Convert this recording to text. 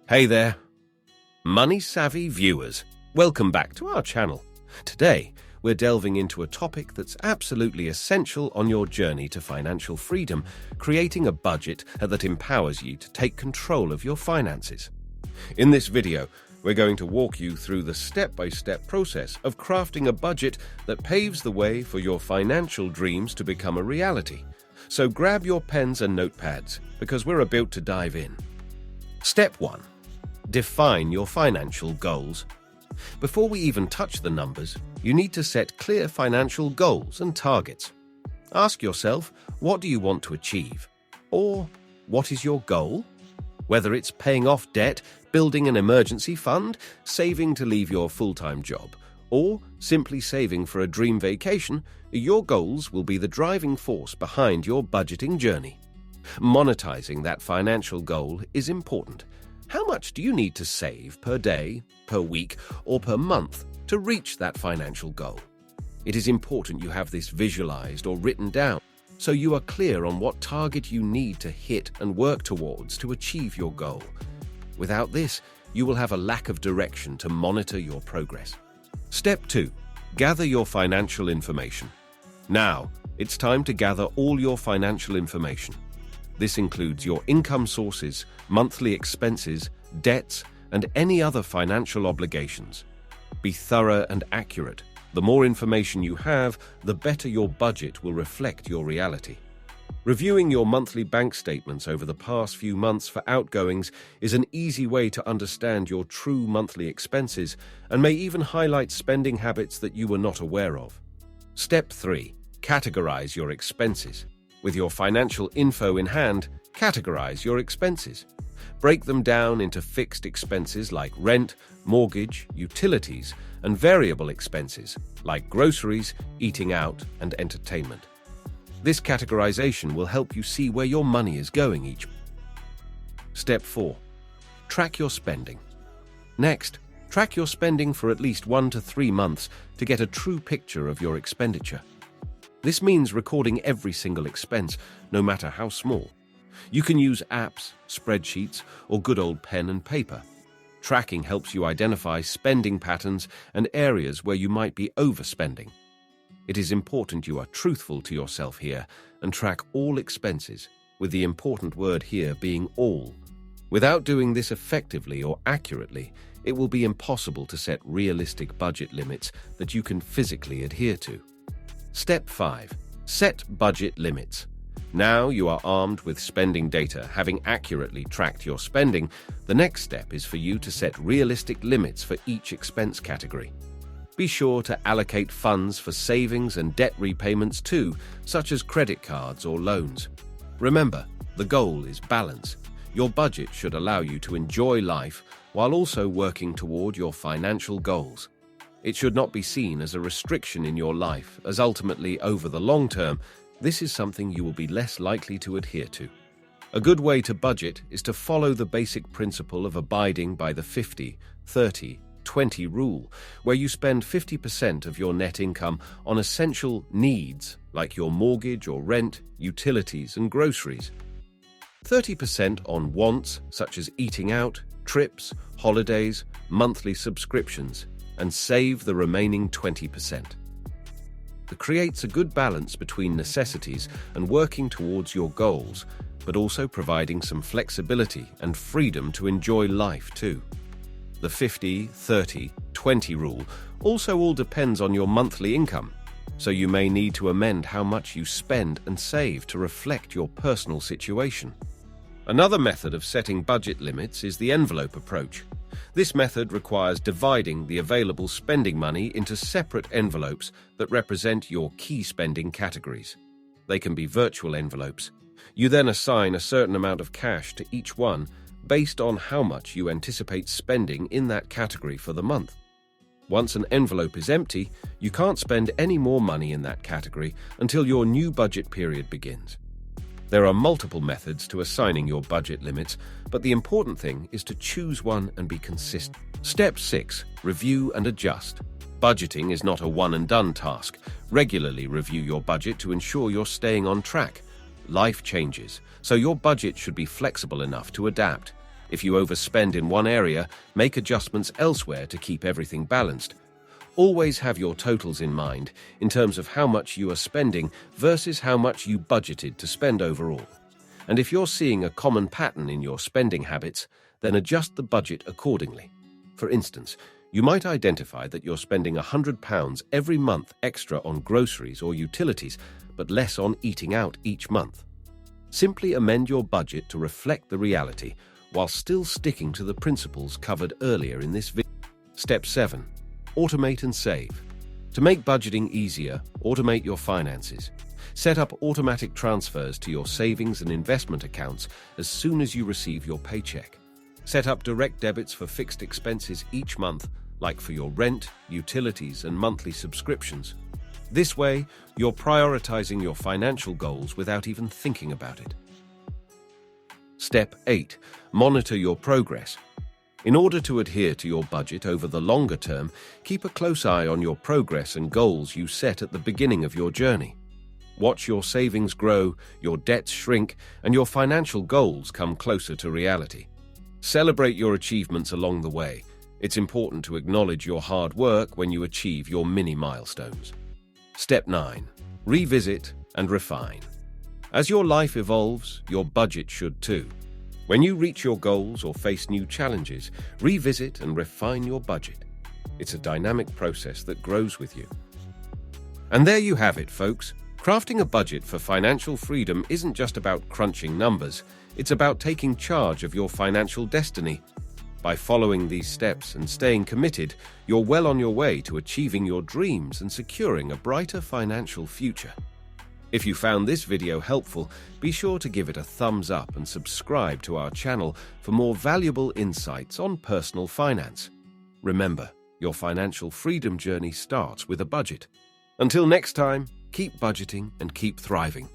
Hey there, money-savvy viewers. Welcome back to our channel. Today, we're delving into a topic that's absolutely essential on your journey to financial freedom, creating a budget that empowers you to take control of your finances. In this video, we're going to walk you through the step-by-step process of crafting a budget that paves the way for your financial dreams to become a reality. So grab your pens and notepads, because we're about to dive in. Step 1. Define your financial goals. Before we even touch the numbers, you need to set clear financial goals and targets. Ask yourself, what do you want to achieve? Or, what is your goal? Whether it's paying off debt, building an emergency fund, saving to leave your full-time job, or simply saving for a dream vacation, your goals will be the driving force behind your budgeting journey. Monetizing that financial goal is important. How much do you need to save per day, per week, or per month to reach that financial goal? It is important you have this visualized or written down so you are clear on what target you need to hit and work towards to achieve your goal. Without this, you will have a lack of direction to monitor your progress. Step 2. Gather your financial information. Now, it's time to gather all your financial information. This includes your income sources, monthly expenses, debts, and any other financial obligations. Be thorough and accurate. The more information you have, the better your budget will reflect your reality. Reviewing your monthly bank statements over the past few months for outgoings is an easy way to understand your true monthly expenses and may even highlight spending habits that you were not aware of. Step 3. Categorize your expenses. With your financial info in hand, categorize your expenses. Break them down into fixed expenses like rent, mortgage, utilities, and variable expenses like groceries, eating out, and entertainment. This categorization will help you see where your money is going each month. Step 4. Track your spending. Next, track your spending for at least 1 to 3 months to get a true picture of your expenditure. This means recording every single expense, no matter how small. You can use apps, spreadsheets, or good old pen and paper. Tracking helps you identify spending patterns and areas where you might be overspending. It is important you are truthful to yourself here and track all expenses, with the important word here being all. Without doing this effectively or accurately, it will be impossible to set realistic budget limits that you can physically adhere to. Step 5. Set budget limits. Now you are armed with spending data, having accurately tracked your spending. The next step is for you to set realistic limits for each expense category. Be sure to allocate funds for savings and debt repayments too, such as credit cards or loans. Remember, the goal is balance. Your budget should allow you to enjoy life while also working toward your financial goals. It should not be seen as a restriction in your life, as ultimately, over the long term, this is something you will be less likely to adhere to. A good way to budget is to follow the basic principle of abiding by the 50-30-20 rule, where you spend 50% of your net income on essential needs like your mortgage or rent, utilities, and groceries. 30% on wants such as eating out, trips, holidays, monthly subscriptions, and save the remaining 20%. It creates a good balance between necessities and working towards your goals, but also providing some flexibility and freedom to enjoy life too. The 50-30-20 rule also all depends on your monthly income, so you may need to amend how much you spend and save to reflect your personal situation. Another method of setting budget limits is the envelope approach. This method requires dividing the available spending money into separate envelopes that represent your key spending categories. They can be virtual envelopes. You then assign a certain amount of cash to each one based on how much you anticipate spending in that category for the month. Once an envelope is empty, you can't spend any more money in that category until your new budget period begins. There are multiple methods to assigning your budget limits, but the important thing is to choose one and be consistent. Step 6. Review and adjust. Budgeting is not a one-and-done task. Regularly review your budget to ensure you're staying on track. Life changes, so your budget should be flexible enough to adapt. If you overspend in one area, make adjustments elsewhere to keep everything balanced. Always have your totals in mind in terms of how much you are spending versus how much you budgeted to spend overall. And if you're seeing a common pattern in your spending habits, then adjust the budget accordingly. For instance, you might identify that you're spending £100 every month extra on groceries or utilities, but less on eating out each month. Simply amend your budget to reflect the reality, while still sticking to the principles covered earlier in this video. Step 7. Automate and save. To make budgeting easier, automate your finances. Set up automatic transfers to your savings and investment accounts as soon as you receive your paycheck. Set up direct debits for fixed expenses each month, like for your rent, utilities, and monthly subscriptions. This way, you're prioritizing your financial goals without even thinking about it. Step 8. Monitor your progress. In order to adhere to your budget over the longer term, keep a close eye on your progress and goals you set at the beginning of your journey. Watch your savings grow, your debts shrink, and your financial goals come closer to reality. Celebrate your achievements along the way. It's important to acknowledge your hard work when you achieve your mini milestones. Step 9. Revisit and refine. As your life evolves, your budget should too. When you reach your goals or face new challenges, revisit and refine your budget. It's a dynamic process that grows with you. And there you have it, folks. Crafting a budget for financial freedom isn't just about crunching numbers. It's about taking charge of your financial destiny. By following these steps and staying committed, you're well on your way to achieving your dreams and securing a brighter financial future. If you found this video helpful, be sure to give it a thumbs up and subscribe to our channel for more valuable insights on personal finance. Remember, your financial freedom journey starts with a budget. Until next time, keep budgeting and keep thriving.